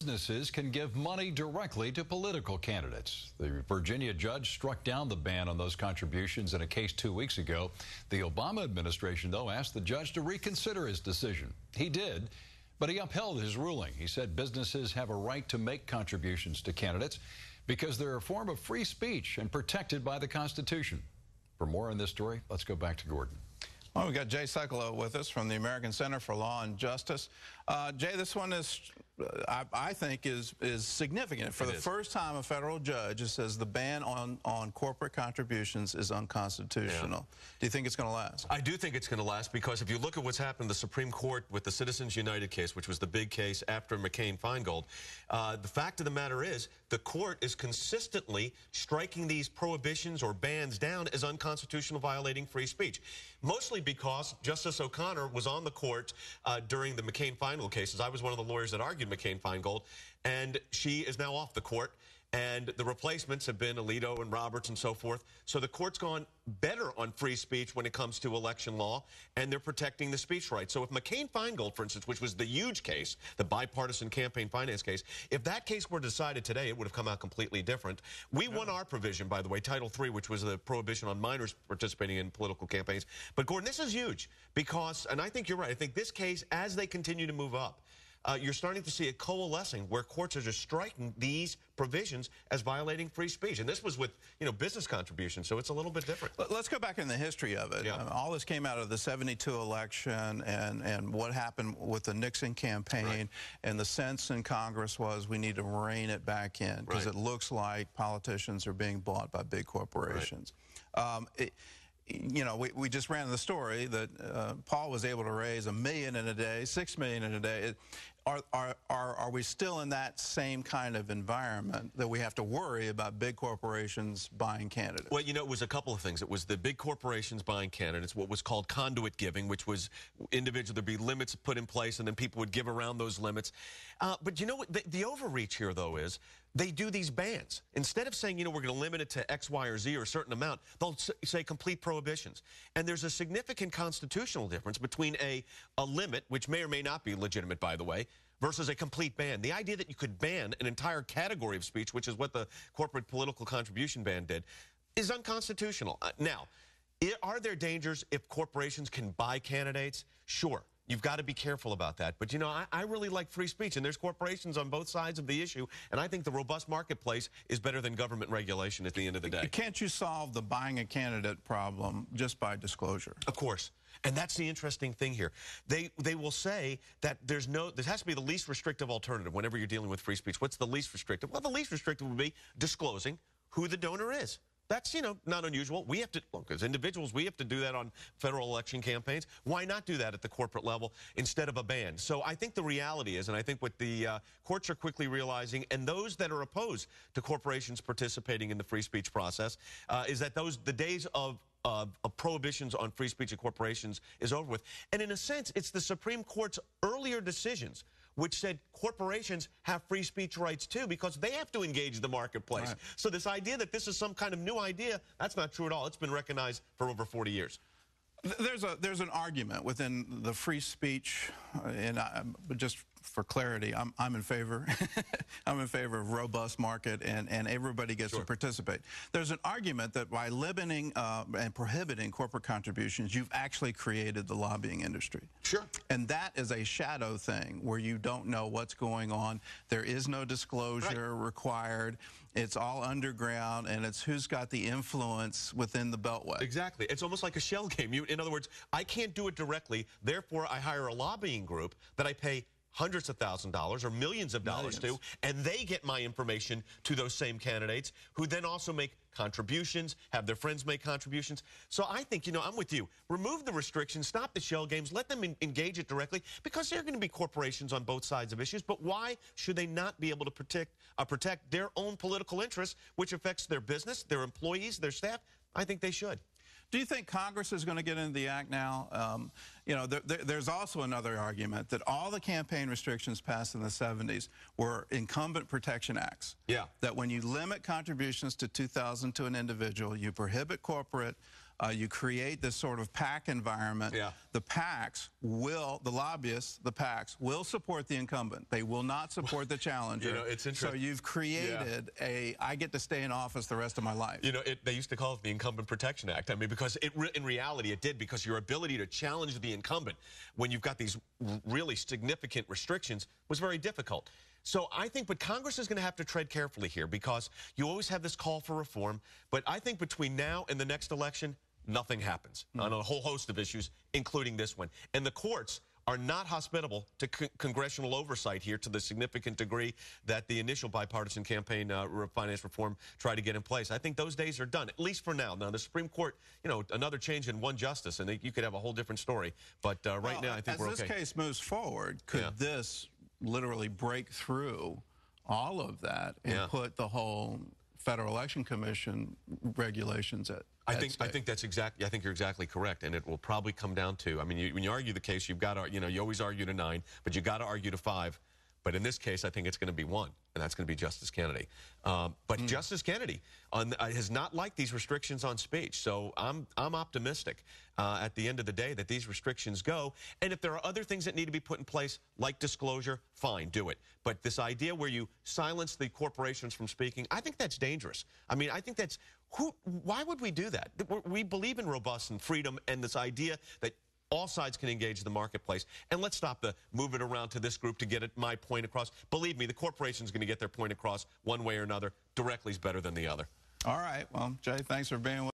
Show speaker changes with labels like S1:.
S1: Businesses can give money directly to political candidates. The Virginia judge struck down the ban on those contributions in a case 2 weeks ago. The Obama administration, though, asked the judge to reconsider his decision. He did, but he upheld his ruling. He said businesses have a right to make contributions to candidates because they're a form of free speech and protected by the Constitution. For more on this story, let's go back to Gordon.
S2: Well, we've got Jay Sekulow with us from the American Center for Law and Justice. Jay, this one is, I think, is significant. For the first time, a federal judge says the ban on corporate contributions is unconstitutional. Yeah. Do you think it's going to last?
S3: I do think it's going to last because if you look at what's happened in the Supreme Court with the Citizens United case, which was the big case after McCain-Feingold, the fact of the matter is the court is consistently striking these prohibitions or bans down as unconstitutional, violating free speech. Mostly because Justice O'Connor was on the court during the McCain-Feingold cases. I was one of the lawyers that argued McCain-Feingold, and she is now off the court. And the replacements have been Alito and Roberts and so forth. So the court's gone better on free speech when it comes to election law, and they're protecting the speech rights. So if McCain-Feingold, for instance, which was the huge case, the bipartisan campaign finance case, if that case were decided today, it would have come out completely different. We won our provision, by the way, Title III, which was the prohibition on minors participating in political campaigns. But, Gordon, this is huge because, and I think you're right, I think this case, as they continue to move up, you're starting to see it coalescing where courts are just striking these provisions as violating free speech. And this was with, business contributions, so it's a little bit different.
S2: Let's go back in the history of it.
S3: Yeah.
S2: All this came out of the '72 election and what happened with the Nixon campaign. Right. And the sense in Congress was we need to rein it back in because it looks like politicians are being bought by big corporations. Right. We just ran the story that Paul was able to raise $1 million in a day, $6 million in a day. Are we still in that same kind of environment that we have to worry about big corporations buying candidates?
S3: Well, it was a couple of things. It was the big corporations buying candidates, what was called conduit giving, which was individual, there'd be limits put in place, and then people would give around those limits. But you know what? The overreach here, though, is they do these bans. Instead of saying, we're going to limit it to X, Y, or Z or a certain amount, they'll say complete prohibitions. And there's a significant constitutional difference between a limit, which may or may not be legitimate, by the way, versus a complete ban. The idea that you could ban an entire category of speech, which is what the corporate political contribution ban did, is unconstitutional. Now, are there dangers if corporations can buy candidates? Sure. You've got to be careful about that. But, I really like free speech, and there's corporations on both sides of the issue, and I think the robust marketplace is better than government regulation at the end of the day.
S2: Can't you solve the buying a candidate problem just by disclosure?
S3: Of course. And that's the interesting thing here. They will say that there has to be the least restrictive alternative whenever you're dealing with free speech. What's the least restrictive? Well, the least restrictive would be disclosing who the donor is. That's, not unusual. We have to, look, as individuals, we have to do that on federal election campaigns. Why not do that at the corporate level instead of a ban? So I think the reality is, and I think what the courts are quickly realizing, and those that are opposed to corporations participating in the free speech process, is that the days of prohibitions on free speech of corporations is over with. And in a sense, it's the Supreme Court's earlier decisions which said corporations have free speech rights too because they have to engage the marketplace. Right. So this idea that this is some kind of new idea, that's not true at all. It's been recognized for over 40 years.
S2: There's an argument within the free speech, and just for clarity, I'm in favor. I'm in favor of robust market and everybody gets to participate. There's an argument that by limiting and prohibiting corporate contributions, you've actually created the lobbying industry.
S3: Sure.
S2: And that is a shadow thing where you don't know what's going on. There is no disclosure required. It's all underground, and it's who's got the influence within the Beltway.
S3: Exactly. It's almost like a shell game. In other words, I can't do it directly. Therefore, I hire a lobbying group that I pay hundreds of thousands of dollars or millions of dollars to, and they get my information to those same candidates who then also make contributions, have their friends make contributions. So I think, I'm with you. Remove the restrictions, stop the shell games, let them engage it directly, because there are going to be corporations on both sides of issues, but why should they not be able to protect their own political interests, which affects their business, their employees, their staff? I think they should.
S2: Do you think Congress is going to get into the act now? There's also another argument that all the campaign restrictions passed in the 70s were incumbent protection acts.
S3: Yeah.
S2: That when you limit contributions to $2,000 to an individual, you prohibit corporate You create this sort of PAC environment.
S3: Yeah.
S2: The PACs will, the lobbyists, the PACs will support the incumbent. They will not support the challenger.
S3: You know, it's interesting.
S2: So you've created I get to stay in office the rest of my life.
S3: You know, they used to call it the Incumbent Protection Act. I mean, because in reality it did, because your ability to challenge the incumbent when you've got these really significant restrictions was very difficult. So I think, but Congress is going to have to tread carefully here, because you always have this call for reform. But I think between now and the next election, nothing happens on a whole host of issues, including this one. And the courts are not hospitable to congressional oversight here to the significant degree that the initial bipartisan campaign finance reform tried to get in place. I think those days are done, at least for now. Now, the Supreme Court, you know, another change in one justice, and you could have a whole different story. But right now, I think we're okay.
S2: As this case moves forward, could this literally break through all of that and put the whole Federal Election Commission regulations at stake?
S3: I think that's exactly. I think you're exactly correct, and it will probably come down to. I mean, when you argue the case, you've got to. You know, you always argue to 9, but you got to argue to 5. But in this case, I think it's going to be 1, and that's going to be Justice Kennedy. But Justice Kennedy has not liked these restrictions on speech, so I'm optimistic at the end of the day that these restrictions go. And if there are other things that need to be put in place, like disclosure, fine, do it. But this idea where you silence the corporations from speaking, I think that's dangerous. I mean, I think that's why would we do that? We believe in robust and freedom, and this idea that all sides can engage the marketplace. And let's stop the move it around to this group to get my point across. Believe me, the corporation's going to get their point across one way or another. Directly is better than the other.
S2: All right. Well, Jay, thanks for being with us.